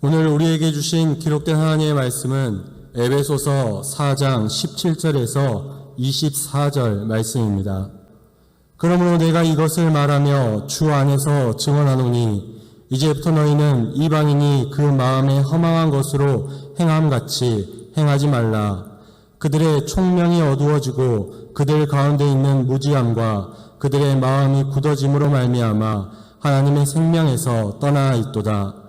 오늘 우리에게 주신 기록된 하나님의 말씀은 에베소서 4장 17절에서 24절 말씀입니다. 그러므로 내가 이것을 말하며 주 안에서 증언하노니 이제부터 너희는 이방인이 그 마음에 허망한 것으로 행함같이 행하지 말라. 그들의 총명이 어두워지고 그들 가운데 있는 무지함과 그들의 마음이 굳어짐으로 말미암아 하나님의 생명에서 떠나 있도다.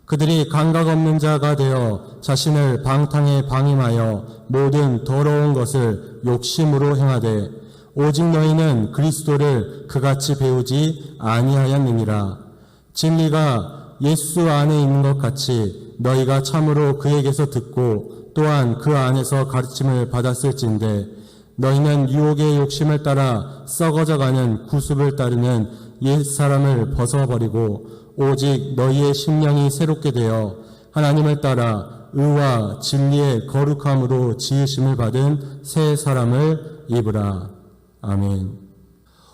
그들이 감각 없는 자가 되어 자신을 방탕에 방임하여 모든 더러운 것을 욕심으로 행하되 오직 너희는 그리스도를 그같이 배우지 아니하였느니라. 진리가 예수 안에 있는 것 같이 너희가 참으로 그에게서 듣고 또한 그 안에서 가르침을 받았을진데 너희는 유혹의 욕심을 따라 썩어져가는 구습을 따르는 옛사람을 벗어버리고 오직 너희의 심령이 새롭게 되어 하나님을 따라 의와 진리의 거룩함으로 지으심을 받은 새 사람을 입으라. 아멘.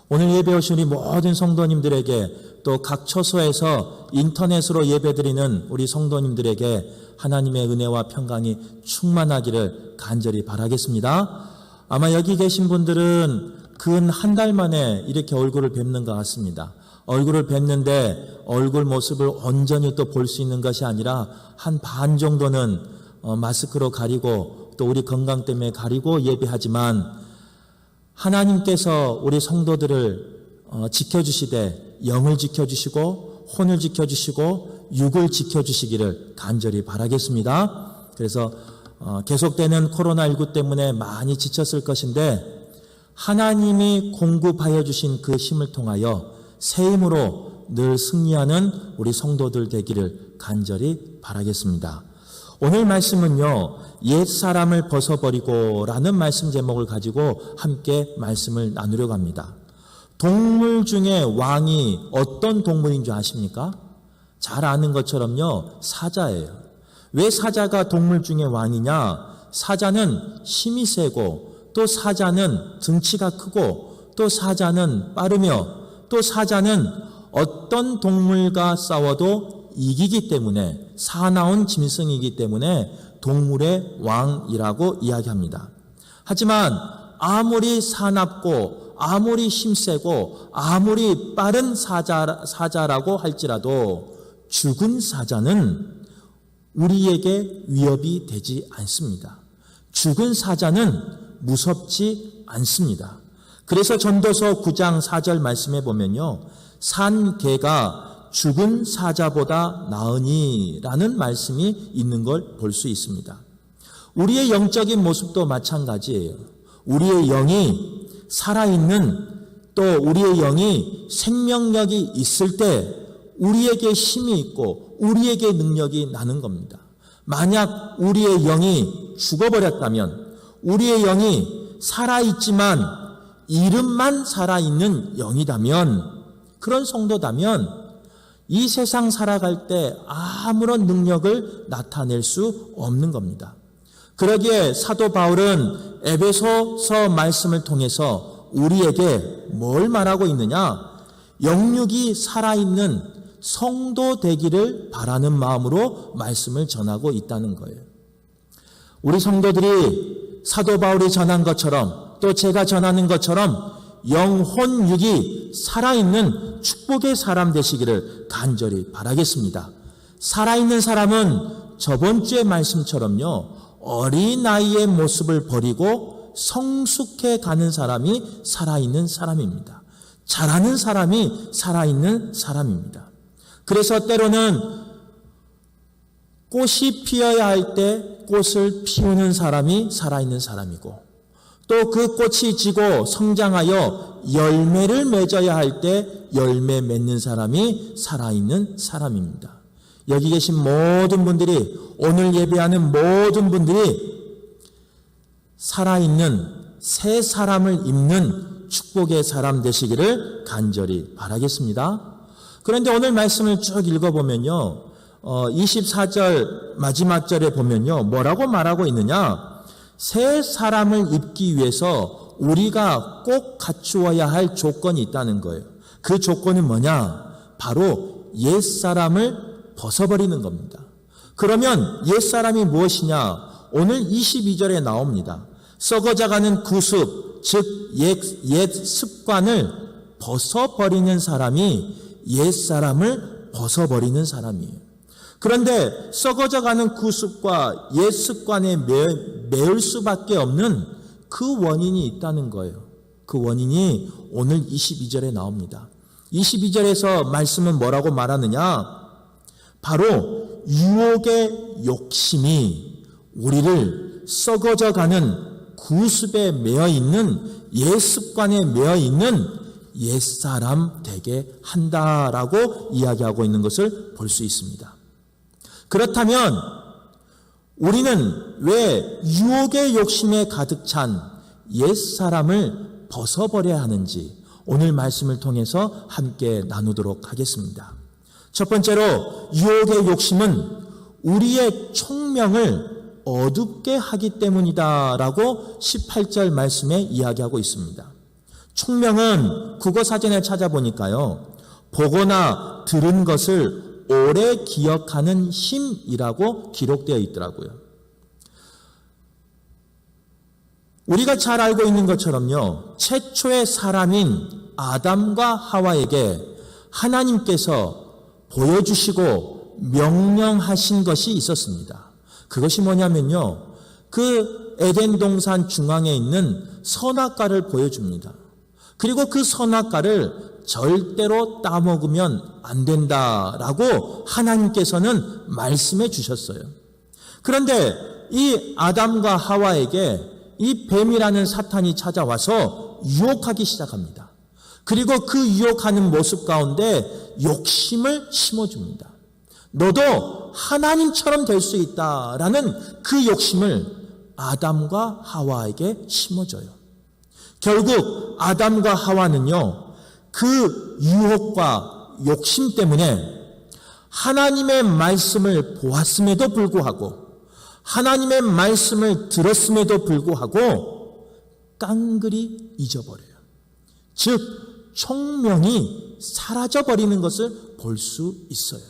오늘 예배 오신 우리 모든 성도님들에게 또 각 처소에서 인터넷으로 예배드리는 우리 성도님들에게 하나님의 은혜와 평강이 충만하기를 간절히 바라겠습니다. 아마 여기 계신 분들은 근 한 달 만에 이렇게 얼굴을 뵙는 것 같습니다. 얼굴을 뵙는데 얼굴 모습을 온전히 또 볼 수 있는 것이 아니라 한 반 정도는 마스크로 가리고 또 우리 건강 때문에 가리고 예배하지만 하나님께서 우리 성도들을 지켜주시되 영을 지켜주시고 혼을 지켜주시고 육을 지켜주시기를 간절히 바라겠습니다. 그래서 계속되는 코로나19 때문에 많이 지쳤을 것인데 하나님이 공급하여 주신 그 힘을 통하여 새 힘으로 늘 승리하는 우리 성도들 되기를 간절히 바라겠습니다. 오늘 말씀은요, 옛사람을 벗어버리고 라는 말씀 제목을 가지고 함께 말씀을 나누려고 합니다. 동물 중에 왕이 어떤 동물인 줄 아십니까? 잘 아는 것처럼요, 사자예요. 왜 사자가 동물 중에 왕이냐? 사자는 힘이 세고 또 사자는 등치가 크고 또 사자는 빠르며 또 사자는 어떤 동물과 싸워도 이기기 때문에 사나운 짐승이기 때문에 동물의 왕이라고 이야기합니다. 하지만 아무리 사납고 아무리 힘세고 아무리 빠른 사자라고 할지라도 죽은 사자는 우리에게 위협이 되지 않습니다. 죽은 사자는 무섭지 않습니다. 그래서 전도서 9장 4절 말씀에 보면요, 산 개가 죽은 사자보다 나으니 라는 말씀이 있는 걸 볼 수 있습니다. 우리의 영적인 모습도 마찬가지예요. 우리의 영이 살아있는 또 우리의 영이 생명력이 있을 때 우리에게 힘이 있고 우리에게 능력이 나는 겁니다. 만약 우리의 영이 죽어버렸다면 우리의 영이 살아있지만 이름만 살아있는 영이라면 그런 성도다면 이 세상 살아갈 때 아무런 능력을 나타낼 수 없는 겁니다. 그러기에 사도 바울은 에베소서 말씀을 통해서 우리에게 뭘 말하고 있느냐? 영육이 살아있는 성도 되기를 바라는 마음으로 말씀을 전하고 있다는 거예요. 우리 성도들이 사도 바울이 전한 것처럼 또 제가 전하는 것처럼 영혼 육이 살아있는 축복의 사람 되시기를 간절히 바라겠습니다. 살아있는 사람은 저번 주의 말씀처럼요, 어린 아이의 모습을 버리고 성숙해 가는 사람이 살아있는 사람입니다. 잘하는 사람이 살아있는 사람입니다. 그래서 때로는 꽃이 피어야 할 때 꽃을 피우는 사람이 살아있는 사람이고 또 그 꽃이 지고 성장하여 열매를 맺어야 할 때 열매 맺는 사람이 살아있는 사람입니다. 여기 계신 모든 분들이, 오늘 예배하는 모든 분들이 살아있는 새 사람을 입는 축복의 사람 되시기를 간절히 바라겠습니다. 그런데 오늘 말씀을 쭉 읽어보면요, 24절 마지막 절에 보면요, 뭐라고 말하고 있느냐? 새 사람을 입기 위해서 우리가 꼭 갖추어야 할 조건이 있다는 거예요. 그 조건은 뭐냐? 바로 옛사람을 벗어버리는 겁니다. 그러면 옛사람이 무엇이냐? 오늘 22절에 나옵니다. 썩어져가는 구습, 즉 옛 습관을 벗어버리는 사람이 옛사람을 벗어버리는 사람이에요. 그런데 썩어져가는 구습과 옛 습관에 매을 수밖에 없는 그 원인이 있다는 거예요. 그 원인이 오늘 22절에 나옵니다. 22절에서 말씀은 뭐라고 말하느냐? 바로 유혹의 욕심이 우리를 썩어져가는 구습에 매여 있는 옛 습관에 매여 있는 옛사람 되게 한다라고 이야기하고 있는 것을 볼 수 있습니다. 그렇다면 우리는 왜 유혹의 욕심에 가득 찬 옛사람을 벗어버려야 하는지 오늘 말씀을 통해서 함께 나누도록 하겠습니다. 첫 번째로 유혹의 욕심은 우리의 총명을 어둡게 하기 때문이다라고 18절 말씀에 이야기하고 있습니다. 총명은 국어사전에 찾아보니까요, 보거나 들은 것을 오래 기억하는 힘이라고 기록되어 있더라고요. 우리가 잘 알고 있는 것처럼요, 최초의 사람인 아담과 하와에게 하나님께서 보여주시고 명령하신 것이 있었습니다. 그것이 뭐냐면요, 그 에덴 동산 중앙에 있는 선악과를 보여줍니다. 그리고 그 선악과를 절대로 따먹으면 안 된다라고 하나님께서는 말씀해 주셨어요. 그런데 이 아담과 하와에게 이 뱀이라는 사탄이 찾아와서 유혹하기 시작합니다. 그리고 그 유혹하는 모습 가운데 욕심을 심어줍니다. 너도 하나님처럼 될 수 있다라는 그 욕심을 아담과 하와에게 심어줘요. 결국 아담과 하와는요, 그 유혹과 욕심 때문에 하나님의 말씀을 보았음에도 불구하고, 하나님의 말씀을 들었음에도 불구하고 깡그리 잊어버려요. 즉 총명이 사라져버리는 것을 볼 수 있어요.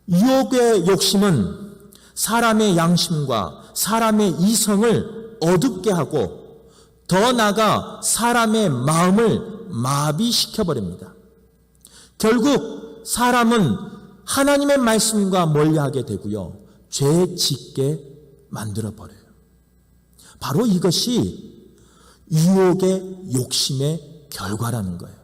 유혹의 욕심은 사람의 양심과 사람의 이성을 어둡게 하고 더 나아가 사람의 마음을 마비시켜버립니다. 결국 사람은 하나님의 말씀과 멀리하게 되고요, 죄 짓게 만들어버려요. 바로 이것이 유혹의 욕심의 결과라는 거예요.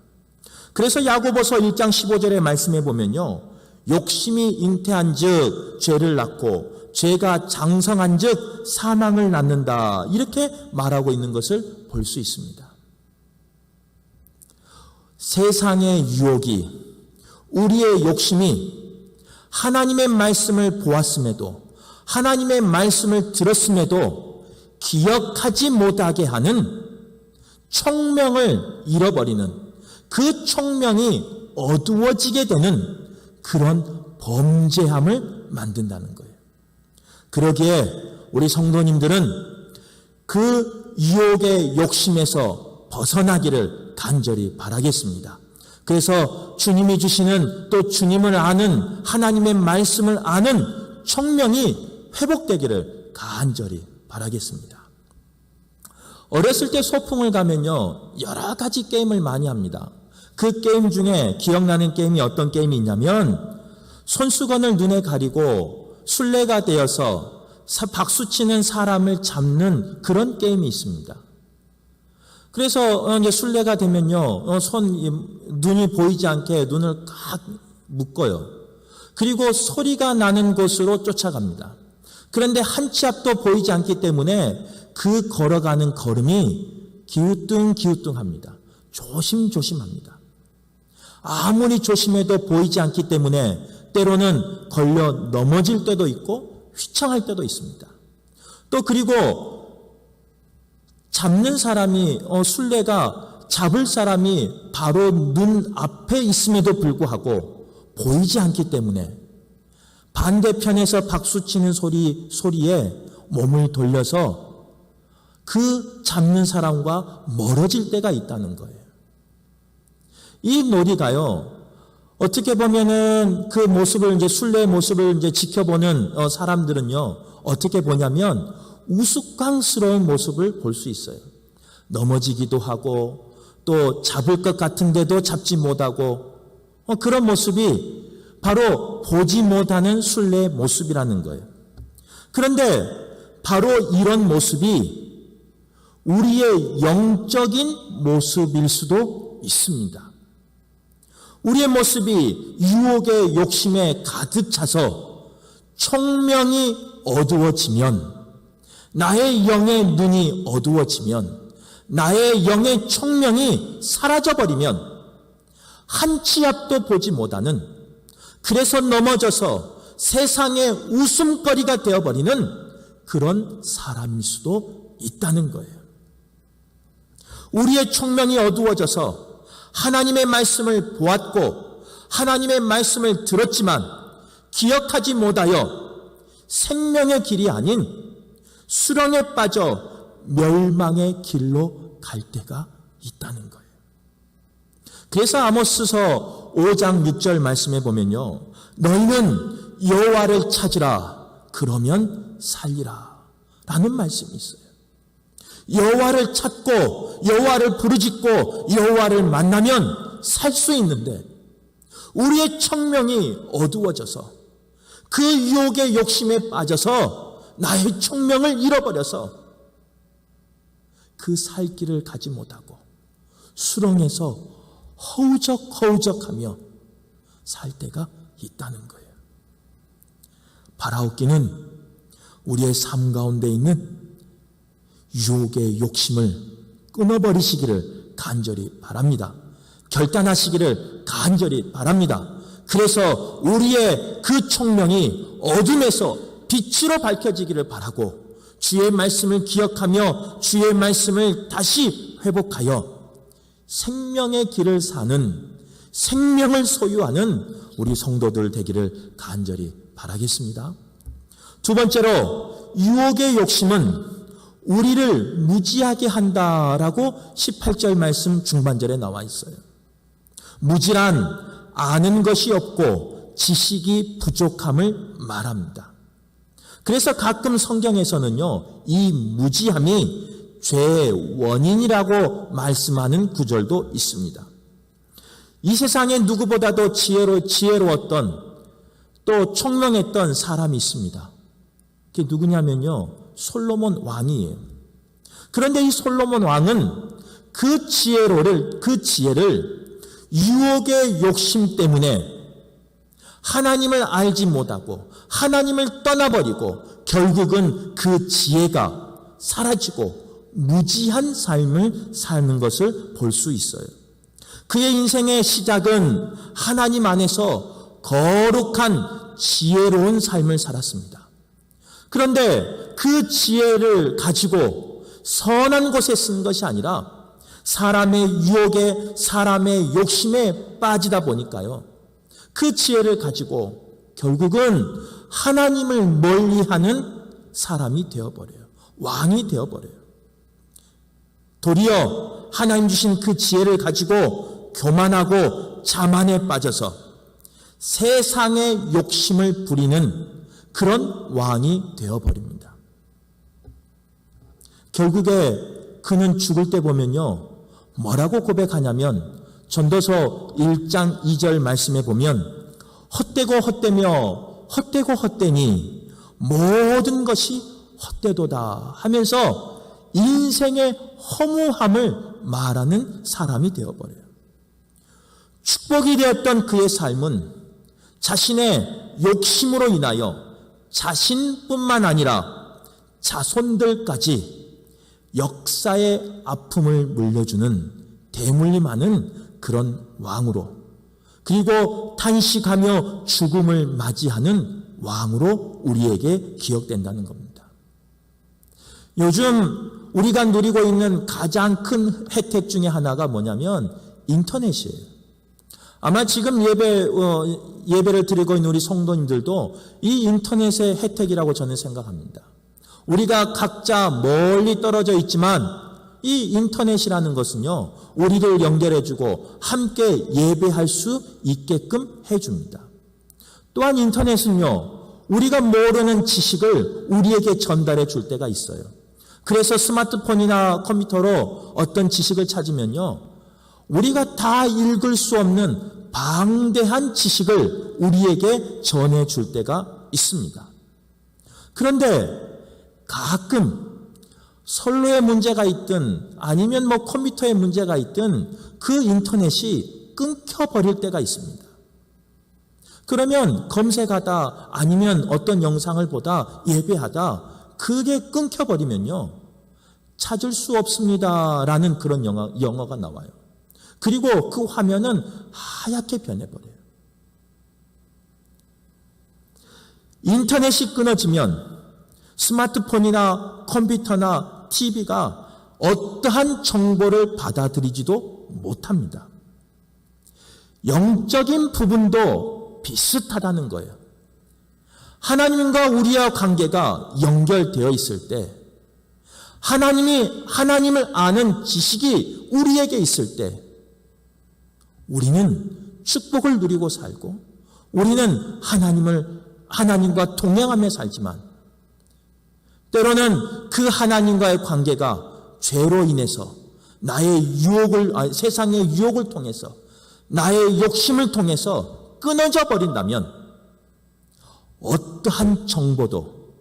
그래서 야고보서 1장 15절의 말씀에 보면요, 욕심이 잉태한 즉 죄를 낳고 죄가 장성한 즉 사망을 낳는다, 이렇게 말하고 있는 것을 볼 수 있습니다. 세상의 유혹이, 우리의 욕심이 하나님의 말씀을 보았음에도, 하나님의 말씀을 들었음에도 기억하지 못하게 하는 총명을 잃어버리는, 그 총명이 어두워지게 되는 그런 범죄함을 만든다는 거예요. 그러기에 우리 성도님들은 그 유혹의 욕심에서 벗어나기를 간절히 바라겠습니다. 그래서 주님이 주시는, 또 주님을 아는, 하나님의 말씀을 아는 총명이 회복되기를 간절히 바라겠습니다. 어렸을 때 소풍을 가면요, 여러 가지 게임을 많이 합니다. 그 게임 중에 기억나는 게임이 어떤 게임이 있냐면, 손수건을 눈에 가리고 술래가 되어서 박수치는 사람을 잡는 그런 게임이 있습니다. 그래서 이제 술래가 되면요, 눈이 보이지 않게 눈을 꽉 묶어요. 그리고 소리가 나는 곳으로 쫓아갑니다. 그런데 한 치 앞도 보이지 않기 때문에 그 걸어가는 걸음이 기우뚱기우뚱합니다. 조심조심합니다. 아무리 조심해도 보이지 않기 때문에 때로는 걸려 넘어질 때도 있고 휘청할 때도 있습니다. 또 그리고 잡는 사람이, 술래가 잡을 사람이 바로 눈 앞에 있음에도 불구하고 보이지 않기 때문에 반대편에서 박수치는 소리에 몸을 돌려서 그 잡는 사람과 멀어질 때가 있다는 거예요. 이 놀이가요, 어떻게 보면은 그 모습을 이제 순례의 모습을 이제 지켜보는 사람들은요, 어떻게 보냐면 우스꽝스러운 모습을 볼 수 있어요. 넘어지기도 하고 또 잡을 것 같은데도 잡지 못하고 그런 모습이 바로 보지 못하는 순례의 모습이라는 거예요. 그런데 바로 이런 모습이 우리의 영적인 모습일 수도 있습니다. 우리의 모습이 유혹의 욕심에 가득 차서 총명이 어두워지면, 나의 영의 눈이 어두워지면, 나의 영의 총명이 사라져버리면 한 치 앞도 보지 못하는, 그래서 넘어져서 세상의 웃음거리가 되어버리는 그런 사람일 수도 있다는 거예요. 우리의 총명이 어두워져서 하나님의 말씀을 보았고 하나님의 말씀을 들었지만 기억하지 못하여 생명의 길이 아닌 수렁에 빠져 멸망의 길로 갈 때가 있다는 거예요. 그래서 아모스서 5장 6절 말씀에 보면요, 너희는 여호와를 찾으라, 그러면 살리라 라는 말씀이 있어요. 여호와를 찾고 여호와를 부르짖고 여호와를 만나면 살 수 있는데, 우리의 청명이 어두워져서 그 유혹의 욕심에 빠져서 나의 청명을 잃어버려서 그 살 길을 가지 못하고 수렁에서 허우적허우적하며 살 때가 있다는 거예요. 바라옵기는 우리의 삶 가운데 있는 유혹의 욕심을 끊어버리시기를 간절히 바랍니다. 결단하시기를 간절히 바랍니다. 그래서 우리의 그 총명이 어둠에서 빛으로 밝혀지기를 바라고, 주의 말씀을 기억하며 주의 말씀을 다시 회복하여 생명의 길을 사는, 생명을 소유하는 우리 성도들 되기를 간절히 바라겠습니다. 두 번째로, 유혹의 욕심은 우리를 무지하게 한다라고 18절 말씀 중반절에 나와 있어요. 무지란 아는 것이 없고 지식이 부족함을 말합니다. 그래서 가끔 성경에서는요, 이 무지함이 죄의 원인이라고 말씀하는 구절도 있습니다. 이 세상에 누구보다도 지혜로웠던, 또 총명했던 사람이 있습니다. 그게 누구냐면요, 솔로몬 왕이에요. 그런데 이 솔로몬 왕은 그 지혜를 유혹의 욕심 때문에 하나님을 알지 못하고 하나님을 떠나버리고 결국은 그 지혜가 사라지고 무지한 삶을 사는 것을 볼 수 있어요. 그의 인생의 시작은 하나님 안에서 거룩한 지혜로운 삶을 살았습니다. 그런데 그 지혜를 가지고 선한 곳에 쓴 것이 아니라 사람의 유혹에, 사람의 욕심에 빠지다 보니까요, 그 지혜를 가지고 결국은 하나님을 멀리하는 사람이 되어버려요. 왕이 되어버려요. 도리어 하나님 주신 그 지혜를 가지고 교만하고 자만에 빠져서 세상의 욕심을 부리는 그런 왕이 되어버립니다. 결국에 그는 죽을 때 보면요, 뭐라고 고백하냐면, 전도서 1장 2절 말씀에 보면 헛되고 헛되며 헛되고 헛되니 모든 것이 헛되도다 하면서 인생의 허무함을 말하는 사람이 되어버려요. 축복이 되었던 그의 삶은 자신의 욕심으로 인하여 자신뿐만 아니라 자손들까지 역사의 아픔을 물려주는 대물림하는 그런 왕으로, 그리고 탄식하며 죽음을 맞이하는 왕으로 우리에게 기억된다는 겁니다. 요즘 우리가 누리고 있는 가장 큰 혜택 중에 하나가 뭐냐면 인터넷이에요. 아마 지금 예배를 드리고 있는 우리 성도님들도 이 인터넷의 혜택이라고 저는 생각합니다. 우리가 각자 멀리 떨어져 있지만 이 인터넷이라는 것은요, 우리를 연결해주고 함께 예배할 수 있게끔 해줍니다. 또한 인터넷은요, 우리가 모르는 지식을 우리에게 전달해 줄 때가 있어요. 그래서 스마트폰이나 컴퓨터로 어떤 지식을 찾으면요, 우리가 다 읽을 수 없는 방대한 지식을 우리에게 전해 줄 때가 있습니다. 그런데 가끔 선로에 문제가 있든 아니면 컴퓨터에 문제가 있든 그 인터넷이 끊겨버릴 때가 있습니다. 그러면 검색하다 아니면 어떤 영상을 보다 예배하다 그게 끊겨버리면요, 찾을 수 없습니다라는 그런 영어가 나와요. 그리고 그 화면은 하얗게 변해버려요. 인터넷이 끊어지면 스마트폰이나 컴퓨터나 TV가 어떠한 정보를 받아들이지도 못합니다. 영적인 부분도 비슷하다는 거예요. 하나님과 우리와 관계가 연결되어 있을 때, 하나님을 아는 지식이 우리에게 있을 때, 우리는 축복을 누리고 살고, 우리는 하나님과 동행하며 살지만, 때로는 그 하나님과의 관계가 죄로 인해서 세상의 유혹을 통해서 나의 욕심을 통해서 끊어져 버린다면 어떠한 정보도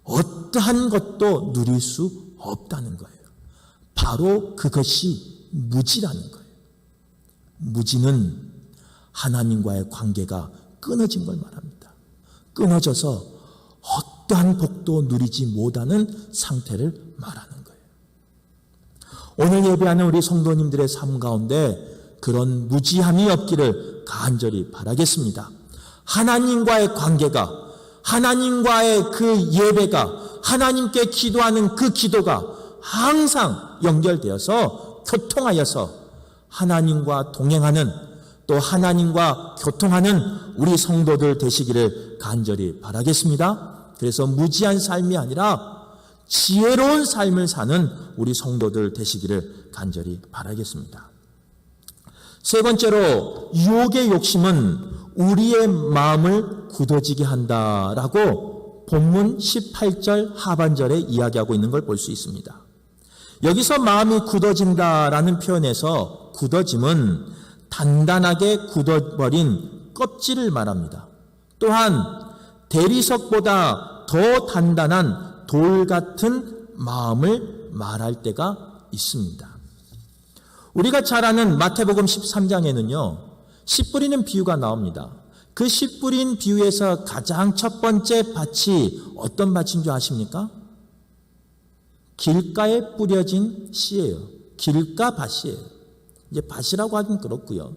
어떠한 것도 누릴 수 없다는 거예요. 바로 그것이 무지라는 거예요. 무지는 하나님과의 관계가 끊어진 걸 말합니다. 끊어져서 어떠한 복도 누리지 못하는 상태를 말하는 거예요. 오늘 예배하는 우리 성도님들의 삶 가운데 그런 무지함이 없기를 간절히 바라겠습니다. 하나님과의 관계가, 하나님과의 그 예배가, 하나님께 기도하는 그 기도가 항상 연결되어서 교통하여서 하나님과 동행하는, 또 하나님과 교통하는 우리 성도들 되시기를 간절히 바라겠습니다. 그래서 무지한 삶이 아니라 지혜로운 삶을 사는 우리 성도들 되시기를 간절히 바라겠습니다. 세 번째로, 유혹의 욕심은 우리의 마음을 굳어지게 한다라고 본문 18절 하반절에 이야기하고 있는 걸 볼 수 있습니다. 여기서 마음이 굳어진다라는 표현에서 굳어짐은 단단하게 굳어버린 껍질을 말합니다. 또한 대리석보다 더 단단한 돌 같은 마음을 말할 때가 있습니다. 우리가 잘 아는 마태복음 13장에는요, 씨 뿌리는 비유가 나옵니다. 그 씨 뿌린 비유에서 가장 첫 번째 밭이 어떤 밭인 줄 아십니까? 길가에 뿌려진 씨예요. 길가 밭이에요. 이제 밭이라고 하긴 그렇고요.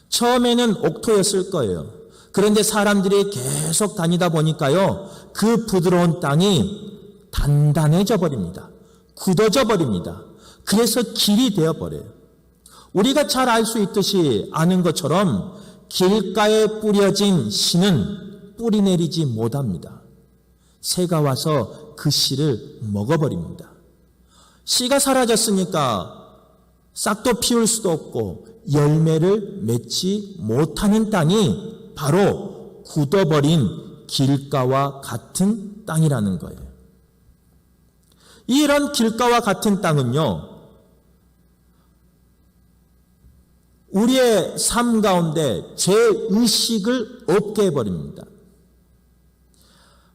처음에는 옥토였을 거예요. 그런데 사람들이 계속 다니다 보니까요, 그 부드러운 땅이 단단해져 버립니다. 굳어져 버립니다. 그래서 길이 되어 버려요. 우리가 잘 알 수 있듯이 아는 것처럼 길가에 뿌려진 씨는 뿌리 내리지 못합니다. 새가 와서 그 씨를 먹어버립니다. 씨가 사라졌으니까 싹도 피울 수도 없고 열매를 맺지 못하는 땅이 바로 굳어버린 길가와 같은 땅이라는 거예요. 이런 길가와 같은 땅은요, 우리의 삶 가운데 죄의식을 없게 해버립니다.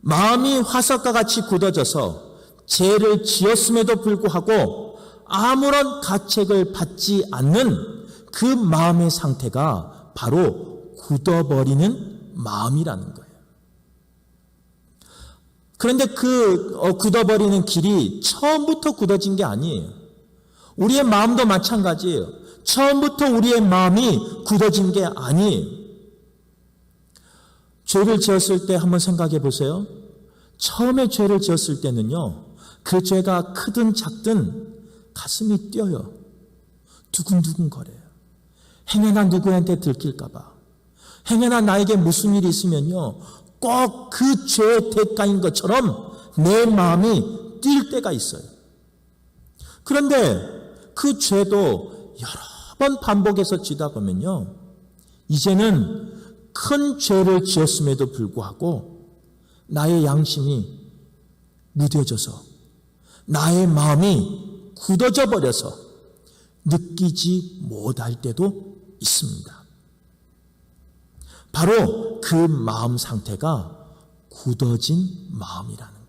마음이 화석과 같이 굳어져서 죄를 지었음에도 불구하고 아무런 가책을 받지 않는 그 마음의 상태가 바로 굳어버리는 마음이라는 거예요. 그런데 그 굳어버리는 길이 처음부터 굳어진 게 아니에요. 우리의 마음도 마찬가지예요. 처음부터 우리의 마음이 굳어진 게 아니에요. 죄를 지었을 때 한번 생각해 보세요. 처음에 죄를 지었을 때는요, 그 죄가 크든 작든 가슴이 뛰어요. 두근두근 거려요. 행여나 누구한테 들킬까봐. 행여나 나에게 무슨 일이 있으면요, 꼭 그 죄의 대가인 것처럼 내 마음이 뛸 때가 있어요. 그런데 그 죄도 여러 번 반복해서 지다 보면요, 이제는 큰 죄를 지었음에도 불구하고 나의 양심이 무뎌져서 나의 마음이 굳어져 버려서 느끼지 못할 때도 있습니다. 바로 그 마음 상태가 굳어진 마음이라는 거예요.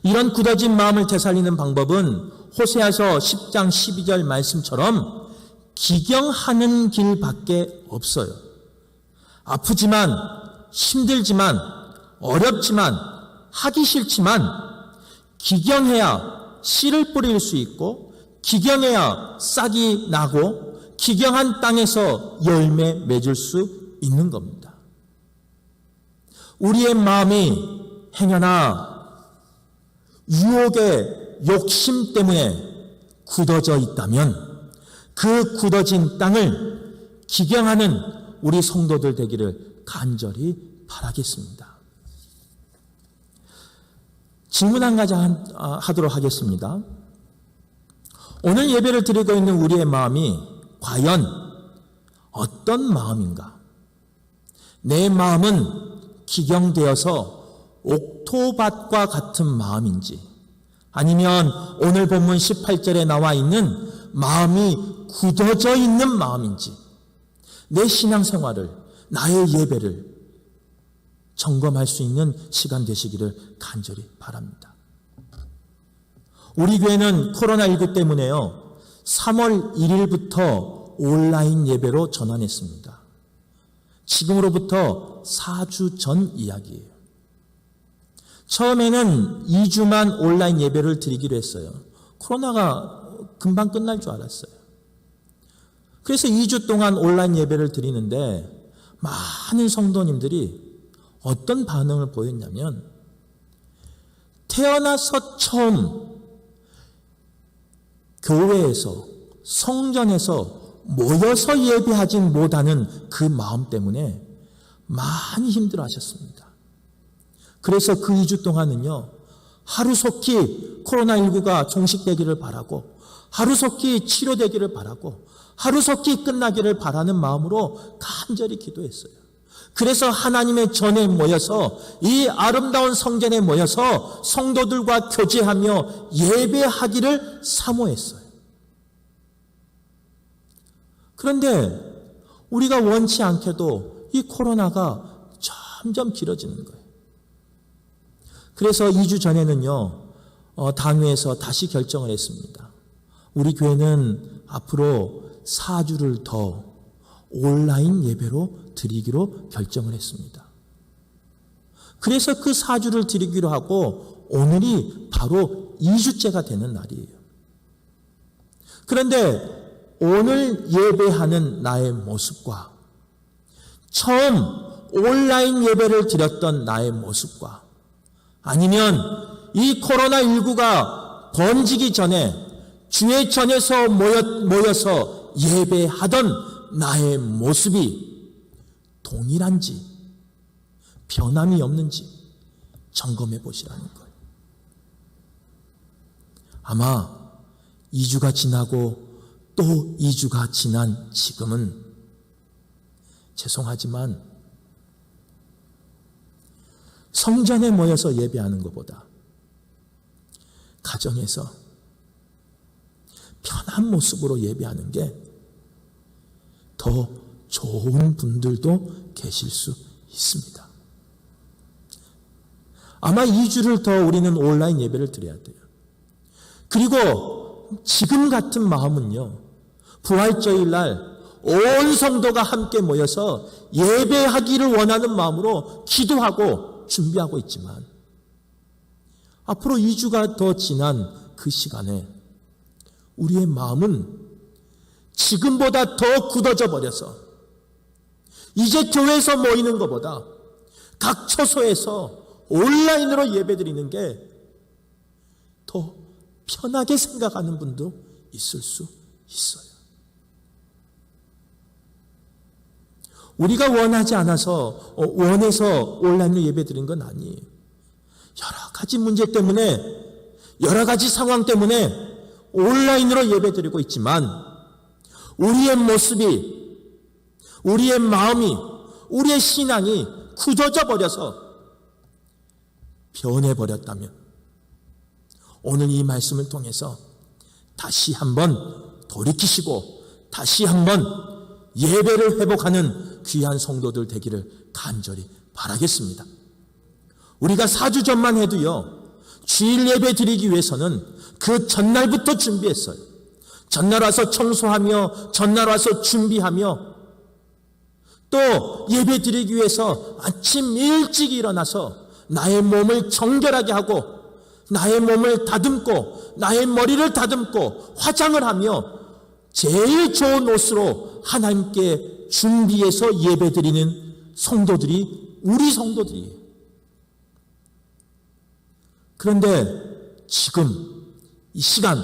이런 굳어진 마음을 되살리는 방법은 호세아서 10장 12절 말씀처럼 기경하는 길밖에 없어요. 아프지만, 힘들지만, 어렵지만, 하기 싫지만 기경해야 씨를 뿌릴 수 있고, 기경해야 싹이 나고, 기경한 땅에서 열매 맺을 수 있는 겁니다. 우리의 마음이 행여나 유혹의 욕심 때문에 굳어져 있다면 그 굳어진 땅을 기경하는 우리 성도들 되기를 간절히 바라겠습니다. 질문 한 가지 하도록 하겠습니다. 오늘 예배를 드리고 있는 우리의 마음이 과연 어떤 마음인가? 내 마음은 기경되어서 옥토밭과 같은 마음인지, 아니면 오늘 본문 18절에 나와 있는 마음이 굳어져 있는 마음인지, 내 신앙생활을, 나의 예배를 점검할 수 있는 시간 되시기를 간절히 바랍니다. 우리 교회는 코로나19 때문에요, 3월 1일부터 온라인 예배로 전환했습니다. 지금으로부터 4주 전 이야기예요. 처음에는 2주만 온라인 예배를 드리기로 했어요. 코로나가 금방 끝날 줄 알았어요. 그래서 2주 동안 온라인 예배를 드리는데 많은 성도님들이 어떤 반응을 보였냐면, 태어나서 처음 교회에서, 성전에서 모여서 예배하진 못하는 그 마음 때문에 많이 힘들어 하셨습니다. 그래서 그 2주 동안은요, 하루속히 코로나19가 종식되기를 바라고, 하루속히 치료되기를 바라고, 하루속히 끝나기를 바라는 마음으로 간절히 기도했어요. 그래서 하나님의 전에 모여서, 이 아름다운 성전에 모여서 성도들과 교제하며 예배하기를 사모했어요. 그런데 우리가 원치 않게도 이 코로나가 점점 길어지는 거예요. 그래서 2주 전에는요, 당회에서 다시 결정을 했습니다. 우리 교회는 앞으로 4주를 더 온라인 예배로 드리기로 결정을 했습니다. 그래서 그 4주를 드리기로 하고 오늘이 바로 2주째가 되는 날이에요. 그런데 오늘 예배하는 나의 모습과 처음 온라인 예배를 드렸던 나의 모습과, 아니면 이 코로나19가 번지기 전에 주의 전에서 모여서 예배하던 나의 모습이 동일한지, 변함이 없는지 점검해 보시라는 거예요. 아마 2주가 지나고 또 2주가 지난 지금은 죄송하지만 성전에 모여서 예배하는 것보다 가정에서 편한 모습으로 예배하는 게 더 좋은 분들도 계실 수 있습니다. 아마 2주를 더 우리는 온라인 예배를 드려야 돼요. 그리고 지금 같은 마음은요, 부활절일 날 온 성도가 함께 모여서 예배하기를 원하는 마음으로 기도하고 준비하고 있지만, 앞으로 2주가 더 지난 그 시간에 우리의 마음은 지금보다 더 굳어져 버려서 이제 교회에서 모이는 것보다 각 처소에서 온라인으로 예배드리는 게 더 편하게 생각하는 분도 있을 수 있어요. 우리가 원하지 않아서 원해서 온라인으로 예배드린 건 아니에요. 여러 가지 문제 때문에 여러 가지 상황 때문에 온라인으로 예배드리고 있지만 우리의 모습이, 우리의 마음이, 우리의 신앙이 굳어져 버려서 변해버렸다면 오늘 이 말씀을 통해서 다시 한번 돌이키시고 다시 한번 예배를 회복하는 귀한 성도들 되기를 간절히 바라겠습니다. 우리가 4주 전만 해도요, 주일 예배 드리기 위해서는 그 전날부터 준비했어요. 전날 와서 청소하며 전날 와서 준비하며 또 예배 드리기 위해서 아침 일찍 일어나서 나의 몸을 정결하게 하고 나의 몸을 다듬고 나의 머리를 다듬고 화장을 하며 제일 좋은 옷으로 하나님께 준비해서 예배 드리는 성도들이 우리 성도들이에요. 그런데 지금 이 시간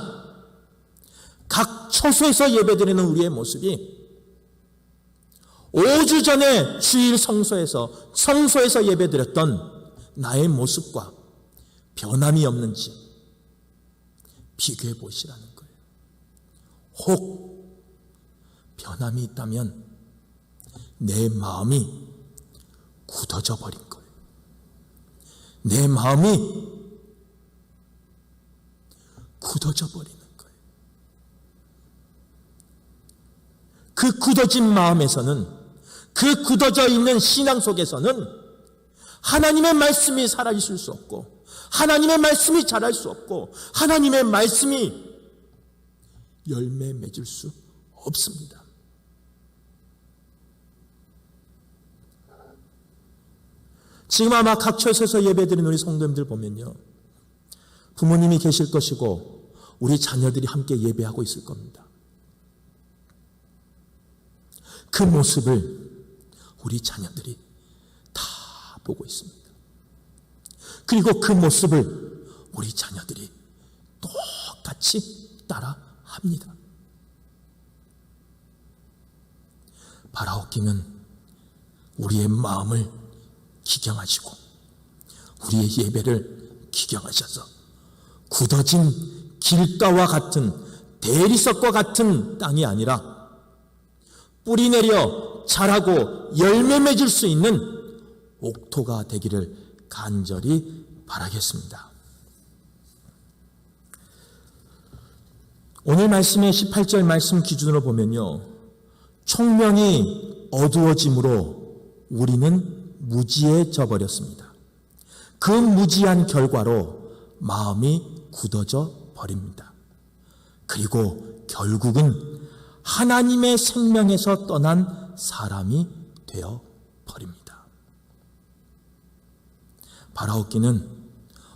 각 처소에서 예배드리는 우리의 모습이 5주 전에 주일 성소에서 예배드렸던 나의 모습과 변함이 없는지 비교해 보시라는 거예요. 혹 변함이 있다면 내 마음이 굳어져 버린 거예요. 내 마음이 굳어져 버리는 거예요. 그 굳어진 마음에서는, 그 굳어져 있는 신앙 속에서는 하나님의 말씀이 살아있을 수 없고 하나님의 말씀이 자랄 수 없고 하나님의 말씀이 열매 맺을 수 없습니다. 지금 아마 각 처소에서 예배드리는 우리 성도님들 보면요, 부모님이 계실 것이고 우리 자녀들이 함께 예배하고 있을 겁니다. 그 모습을 우리 자녀들이 다 보고 있습니다. 그리고 그 모습을 우리 자녀들이 똑같이 따라합니다. 바라옵기는 우리의 마음을 기경하시고 우리의 예배를 기경하셔서 굳어진 길가와 같은 대리석과 같은 땅이 아니라 뿌리 내려 자라고 열매 맺을 수 있는 옥토가 되기를 간절히 바라겠습니다. 오늘 말씀의 18절 말씀 기준으로 보면요, 총명이 어두워짐으로 우리는 무지해져 버렸습니다. 그 무지한 결과로 마음이 굳어져 버립니다. 그리고 결국은 하나님의 생명에서 떠난 사람이 되어 버립니다. 바라옵기는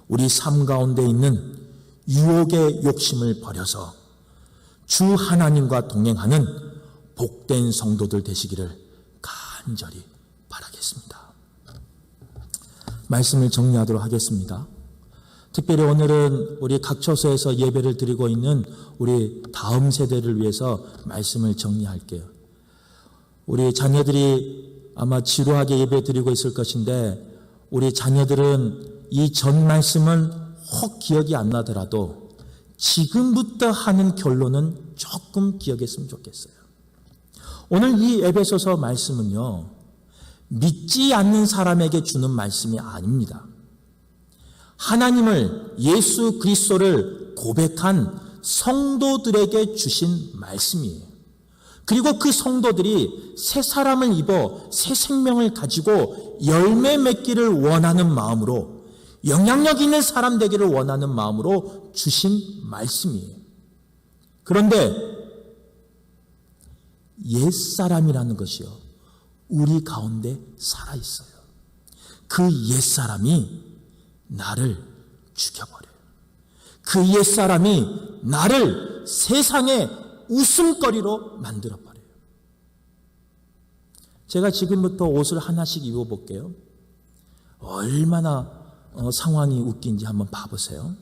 우리 삶 가운데 있는 유혹의 욕심을 버려서 주 하나님과 동행하는 복된 성도들 되시기를 간절히 바라겠습니다. 말씀을 정리하도록 하겠습니다. 특별히 오늘은 우리 각 처소에서 예배를 드리고 있는 우리 다음 세대를 위해서 말씀을 정리할게요. 우리 자녀들이 아마 지루하게 예배 드리고 있을 것인데 우리 자녀들은 이 전 말씀은 혹 기억이 안 나더라도 지금부터 하는 결론은 조금 기억했으면 좋겠어요. 오늘 이 에베소서 말씀은요, 믿지 않는 사람에게 주는 말씀이 아닙니다. 하나님을, 예수 그리스도를 고백한 성도들에게 주신 말씀이에요. 그리고 그 성도들이 새 사람을 입어 새 생명을 가지고 열매 맺기를 원하는 마음으로, 영향력 있는 사람 되기를 원하는 마음으로 주신 말씀이에요. 그런데 옛사람이라는 것이요, 우리 가운데 살아있어요. 그 옛사람이 나를 죽여버려요. 그 옛사람이 나를 세상의 웃음거리로 만들어버려요. 제가 지금부터 옷을 하나씩 입어볼게요. 얼마나 상황이 웃긴지 한번 봐보세요.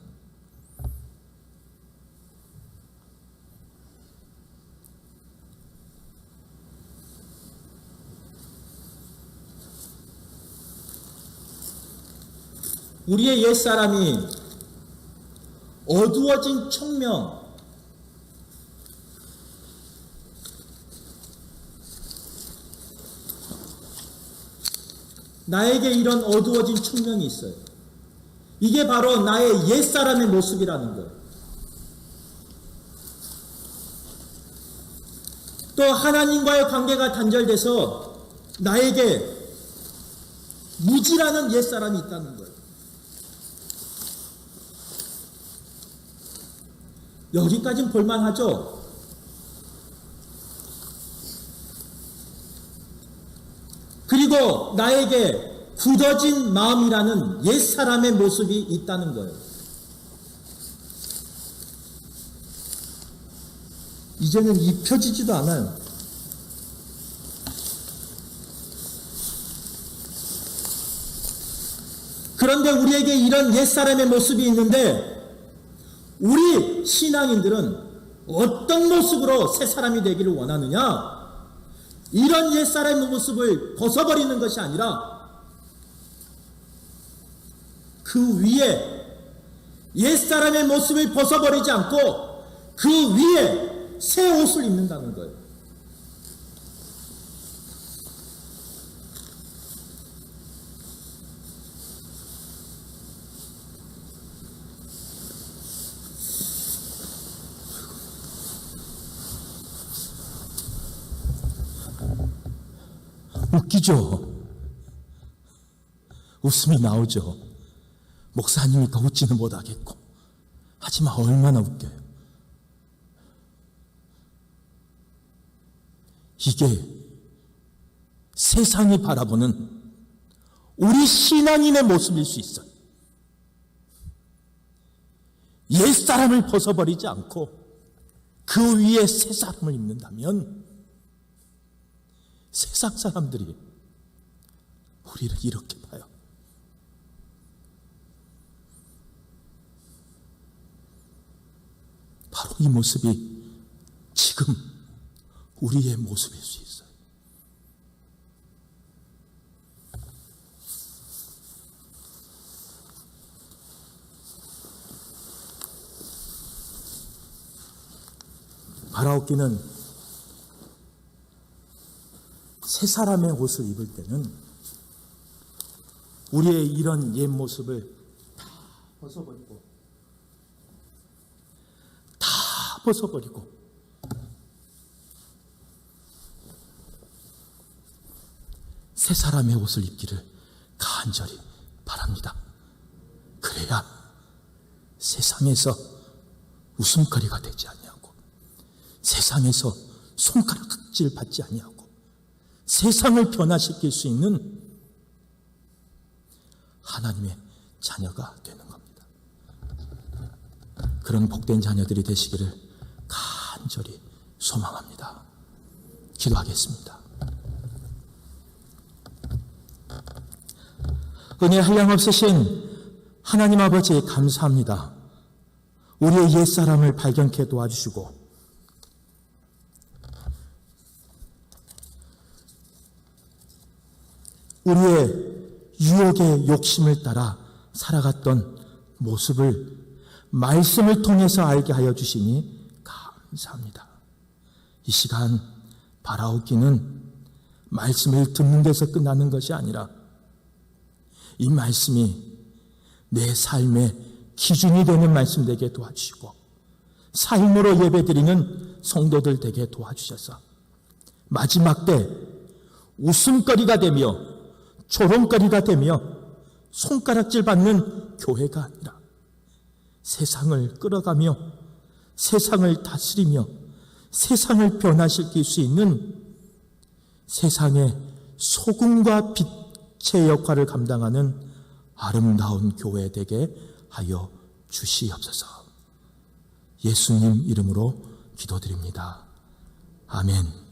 우리의 옛사람이 어두워진 총명, 나에게 이런 어두워진 총명이 있어요. 이게 바로 나의 옛사람의 모습이라는 거예요. 또 하나님과의 관계가 단절돼서 나에게 무지라는 옛사람이 있다는 거예요. 여기까지는 볼만하죠? 그리고 나에게 굳어진 마음이라는 옛사람의 모습이 있다는 거예요. 이제는 입혀지지도 않아요. 그런데 우리에게 이런 옛사람의 모습이 있는데 우리 신앙인들은 어떤 모습으로 새 사람이 되기를 원하느냐? 이런 옛사람의 모습을 벗어버리는 것이 아니라 그 위에 옛사람의 모습을 벗어버리지 않고 그 위에 새 옷을 입는다는 거예요. 웃기죠? 웃음이 나오죠? 목사님이 더 웃지는 못하겠고. 하지만 얼마나 웃겨요. 이게 세상이 바라보는 우리 신앙인의 모습일 수 있어요. 옛사람을 벗어버리지 않고 그 위에 새 사람을 입는다면 세상 사람들이 우리를 이렇게 봐요. 바로 이 모습이 지금 우리의 모습일 수 있어요. 바라옵기는 새 사람의 옷을 입을 때는 우리의 이런 옛 모습을 다 벗어버리고 새 사람의 옷을 입기를 간절히 바랍니다. 그래야 세상에서 웃음거리가 되지 아니하고 세상에서 손가락질 받지 아니하고 세상을 변화시킬 수 있는 하나님의 자녀가 되는 겁니다. 그런 복된 자녀들이 되시기를 간절히 소망합니다. 기도하겠습니다. 은혜 한량없으신 하나님 아버지 감사합니다. 우리의 옛사람을 발견케 도와주시고 우리의 유혹의 욕심을 따라 살아갔던 모습을 말씀을 통해서 알게 하여 주시니 감사합니다. 이 시간 바라옵기는 말씀을 듣는 데서 끝나는 것이 아니라 이 말씀이 내 삶의 기준이 되는 말씀 되게 도와주시고 삶으로 예배드리는 성도들 되게 도와주셔서 마지막 때 웃음거리가 되며 조롱거리가 되며 손가락질 받는 교회가 아니라 세상을 끌어가며 세상을 다스리며 세상을 변화시킬 수 있는 세상의 소금과 빛의 역할을 감당하는 아름다운 교회 되게 하여 주시옵소서. 예수님 이름으로 기도드립니다. 아멘.